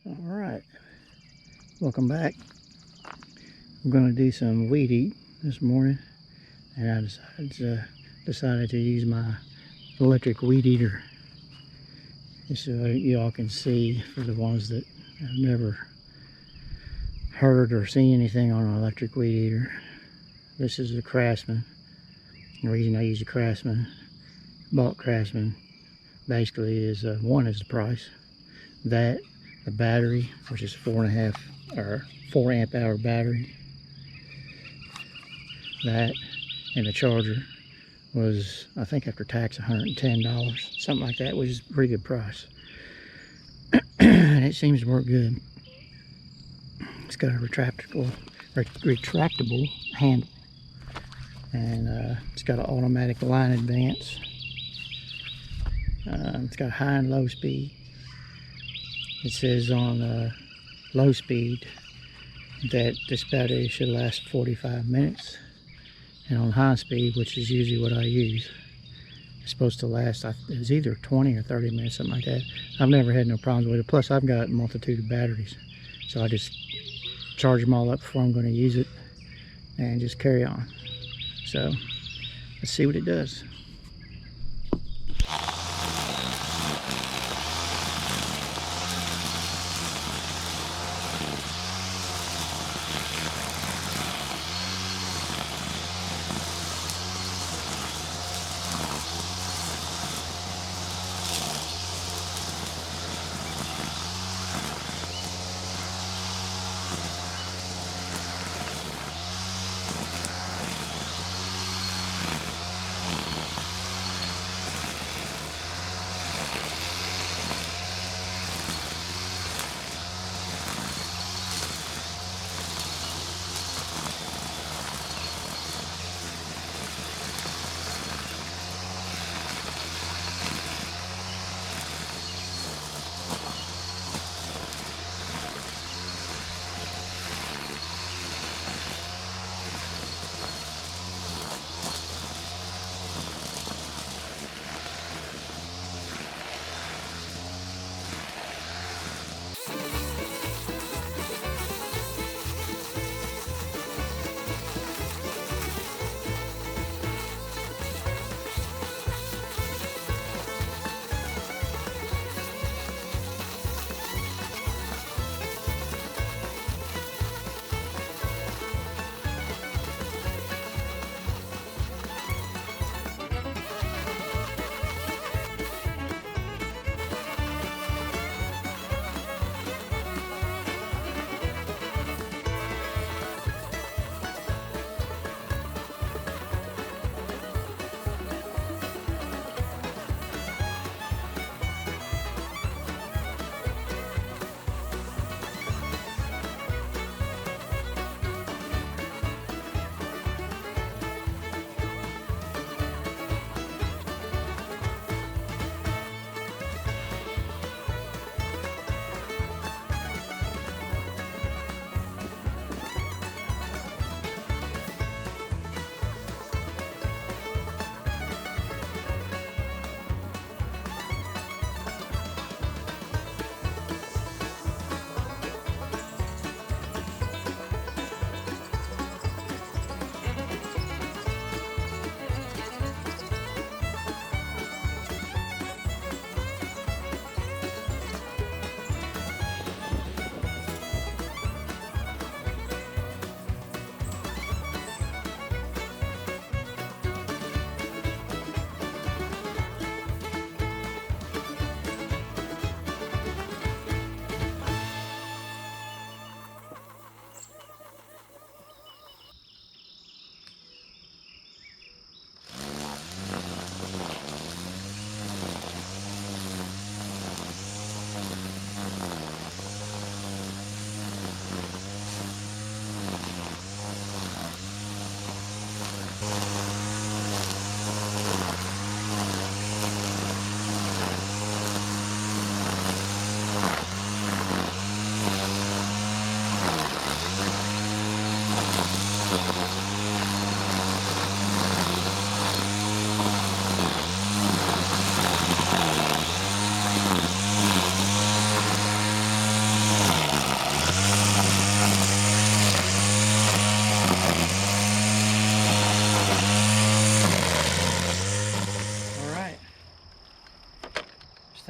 Alright, welcome back. I'm going to do some weed eat this morning, and I decided to use my electric weed eater. Just so you all can see, for the ones that have never heard or seen anything on an electric weed eater. This is the Craftsman. The reason I use the Craftsman, bought Craftsman, basically is one is the price. That, the battery, which is 4 amp hour battery. That and the charger was, I think after tax, $110, something like that, which is a pretty good price. And it seems to work good. It's got a retractable handle, and it's got an automatic line advance. It's got high and low speed. It says on low speed that this battery should last 45 minutes, and on high speed, which is usually what I use, it's supposed to last, it's either 20 or 30 minutes, something like that. I've never had no problems with it. Plus, I've got a multitude of batteries, so I just charge them all up before I'm going to use it and just carry on. So let's see what it does.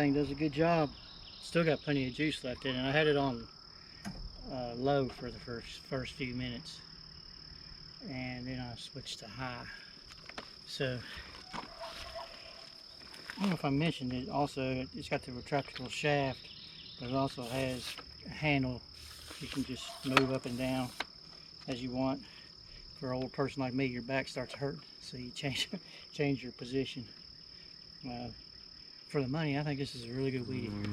thing does a good job. Still got plenty of juice left in it. I had it on low for the first few minutes, and then I switched to high. So I don't know if I mentioned it. Also, it's got the retractable shaft, but it also has a handle. You can just move up and down as you want. For an old person like me, your back starts hurting, so you change your position. For the money, I think this is a really good weed eater.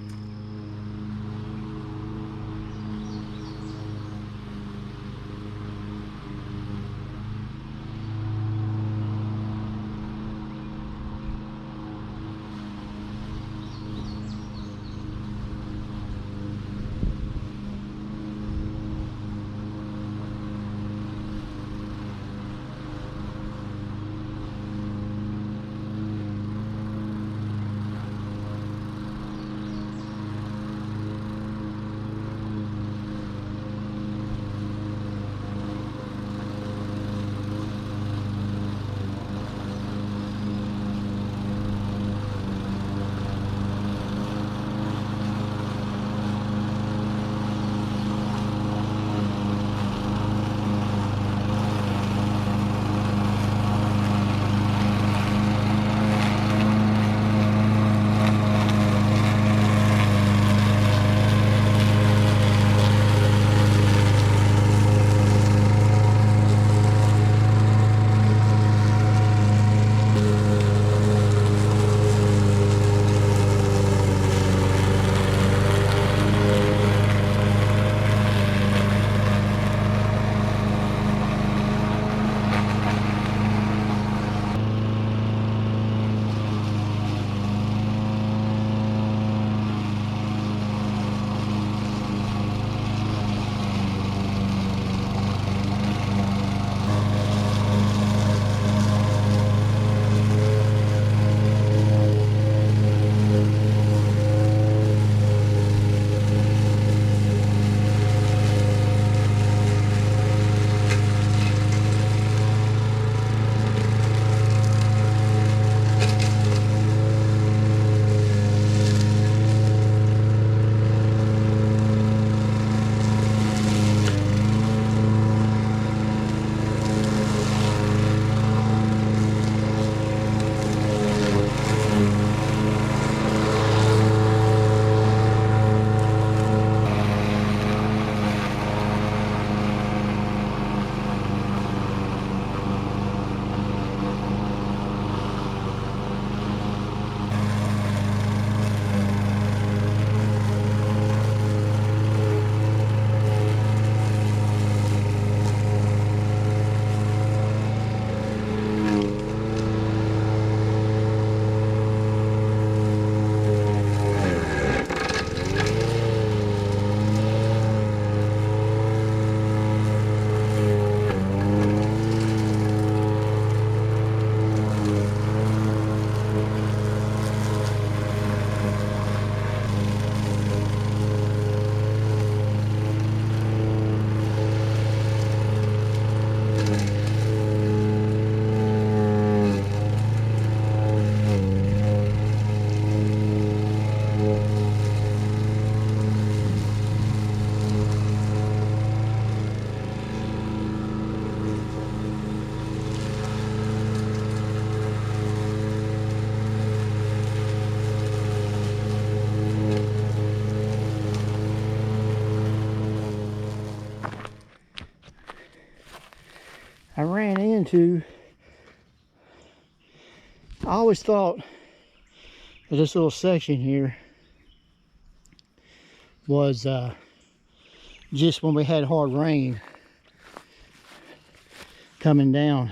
I ran into, I always thought that this little section here was just when we had hard rain coming down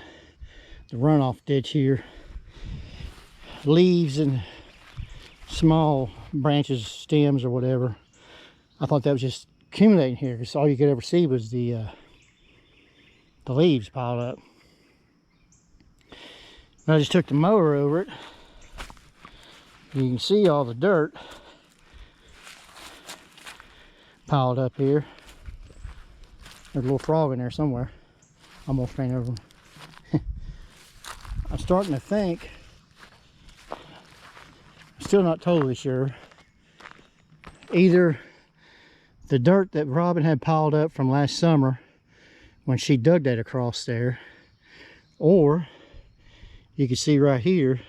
the runoff ditch here. Leaves and small branches, stems or whatever. I thought that was just accumulating here because all you could ever see was the leaves piled up. And I just took the mower over it. You can see all the dirt piled up here. There's a little frog in there somewhere. Almost ran over him. I'm starting to think, I'm still not totally sure, either the dirt that Robin had piled up from last summer when she dug that across there, or you can see right here,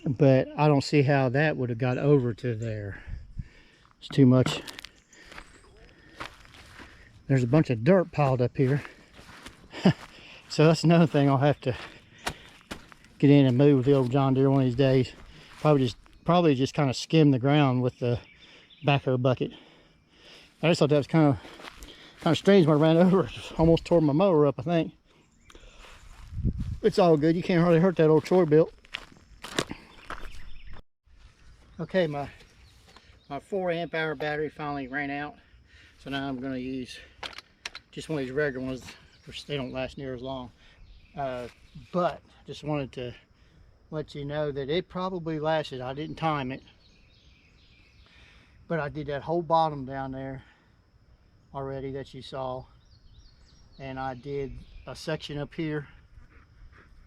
but I don't see how that would have got over to there. It's too much. There's a bunch of dirt piled up here. So that's another thing I'll have to get in and move with the old John Deere one of these days. Probably just kind of skim the ground with the backhoe bucket. I just thought that was kind of strange when I ran over. Almost tore my mower up, I think. It's all good. You can't hardly hurt that old Troy built. Okay, my 4 amp hour battery finally ran out. So now I'm going to use just one of these regular ones, which they don't last near as long. But just wanted to let you know that it probably lasted. I didn't time it, but I did that whole bottom down there already that you saw, and I did a section up here.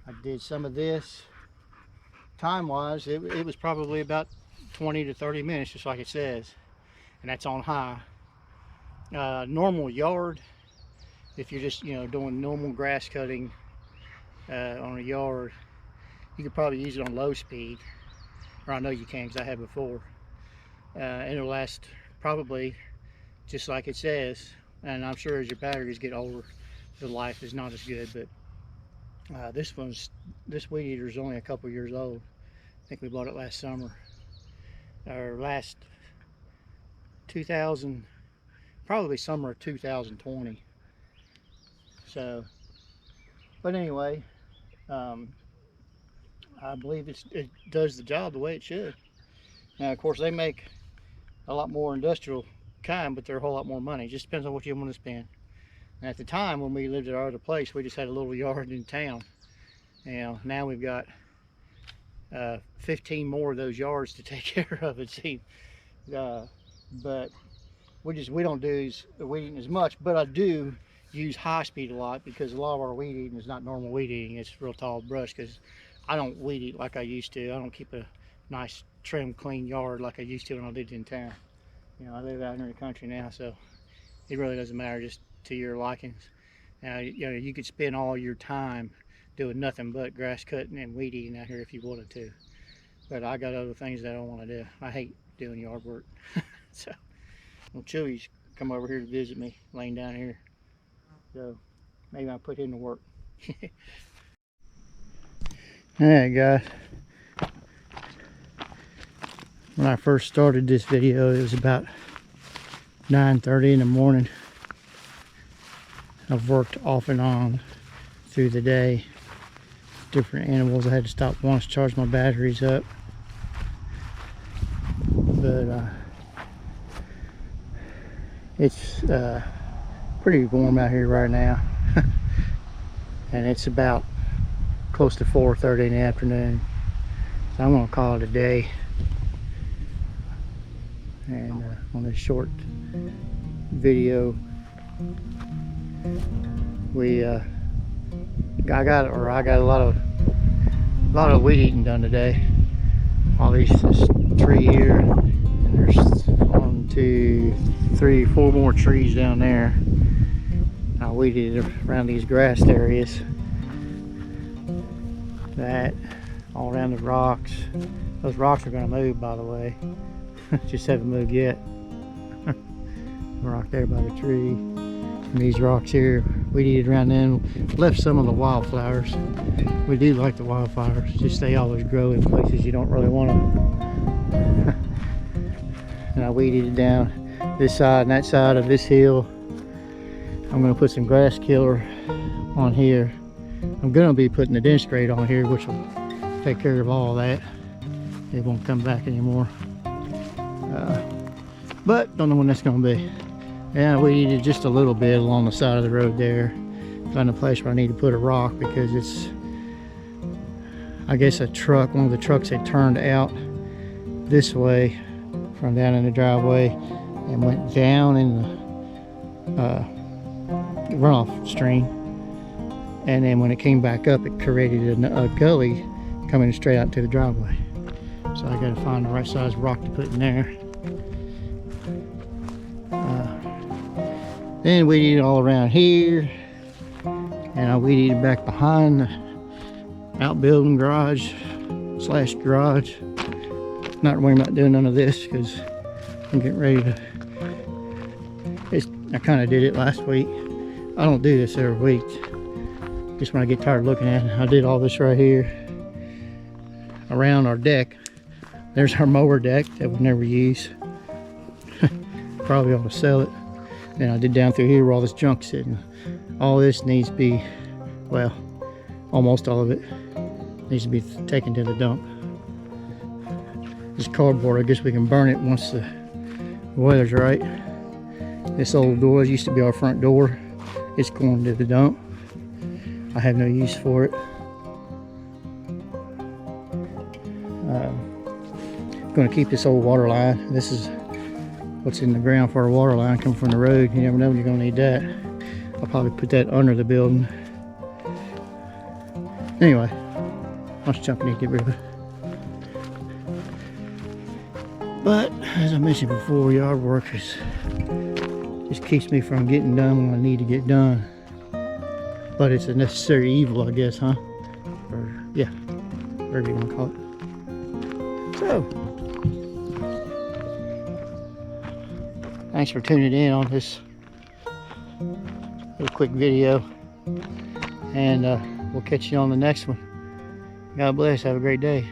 I did some of this. Time wise, it was probably about 20 to 30 minutes, just like it says, and that's on high. Normal yard, if you're just doing normal grass cutting on a yard, you could probably use it on low speed, or I know you can because I have before, and it'll last probably just like it says. And I'm sure as your batteries get older, the life is not as good. But this weed eater is only a couple years old. I think we bought it last summer, or last 2000, probably summer of 2020. So, but anyway, I believe it does the job the way it should. Now, of course, they make a lot more industrial kind, but they're a whole lot more money. It just depends on what you want to spend. And at the time when we lived at our other place, we just had a little yard in town. Now we've got 15 more of those yards to take care of, it seems. But we don't do weed eating as much, but I do use high speed a lot, because a lot of our weed eating is not normal weed eating. It's real tall brush, because I don't weed eat like I used to. I don't keep a nice trim clean yard like I used to when I lived in town. I live out here in the country now, so it really doesn't matter, just to your likings. Now, you could spend all your time doing nothing but grass cutting and weed eating out here if you wanted to, but I got other things that I don't want to do. I hate doing yard work. So, well, Chewy's come over here to visit me, laying down here, so maybe I'll put him to work. Alright guys, when I first started this video, it was about 9:30 in the morning. I've worked off and on through the day, different animals. I had to stop once to charge my batteries up, but it's pretty warm out here right now. And it's about close to 4:30 in the afternoon, so I'm gonna call it a day. And on this short video, I got a lot of weed eating done today. All this tree here, and there's 1, 2, 3, 4 more trees down there. I weeded around these grassed areas. That all around the rocks. Those rocks are going to move, by the way. Just haven't moved yet. Rock there by the tree. And these rocks here, we weeded around them. Left some of the wildflowers. We do like the wildflowers, just they always grow in places you don't really want them. And I weeded it down this side and that side of this hill. I'm going to put some grass killer on here. I'm going to be putting the denistrate on here, which will take care of all that. It won't come back anymore. But don't know when that's going to be. And we weeded just a little bit along the side of the road there. Found a place where I need to put a rock, because it's, I guess, one of the trucks had turned out this way from down in the driveway and went down in the runoff stream. And then when it came back up, it created a gully coming straight out to the driveway. So I gotta find the right size rock to put in there. Then weed eat all around here, and I weed eat back behind the outbuilding garage slash garage. Not worrying about doing none of this because I'm getting ready to. I kind of did it last week. I don't do this every week. Just when I get tired of looking at it. I did all this right here around our deck. There's our mower deck that we never use. Probably ought to sell it. Then I did down through here where all this junk's sitting. All this needs to be, well, almost all of it needs to be taken to the dump. This cardboard, I guess we can burn it once the weather's right. This old door used to be our front door. It's going to the dump. I have no use for it. I'm going to keep this old water line. This is what's in the ground for a water line coming from the road. You never know when you're going to need that. I'll probably put that under the building. Anyway, let's jump in and get rid of it. But as I mentioned before, yard work just keeps me from getting done when I need to get done. But it's a necessary evil, I guess, huh? Or yeah, whatever you want to call it. So, thanks for tuning in on this little quick video, and we'll catch you on the next one. God bless. Have a great day.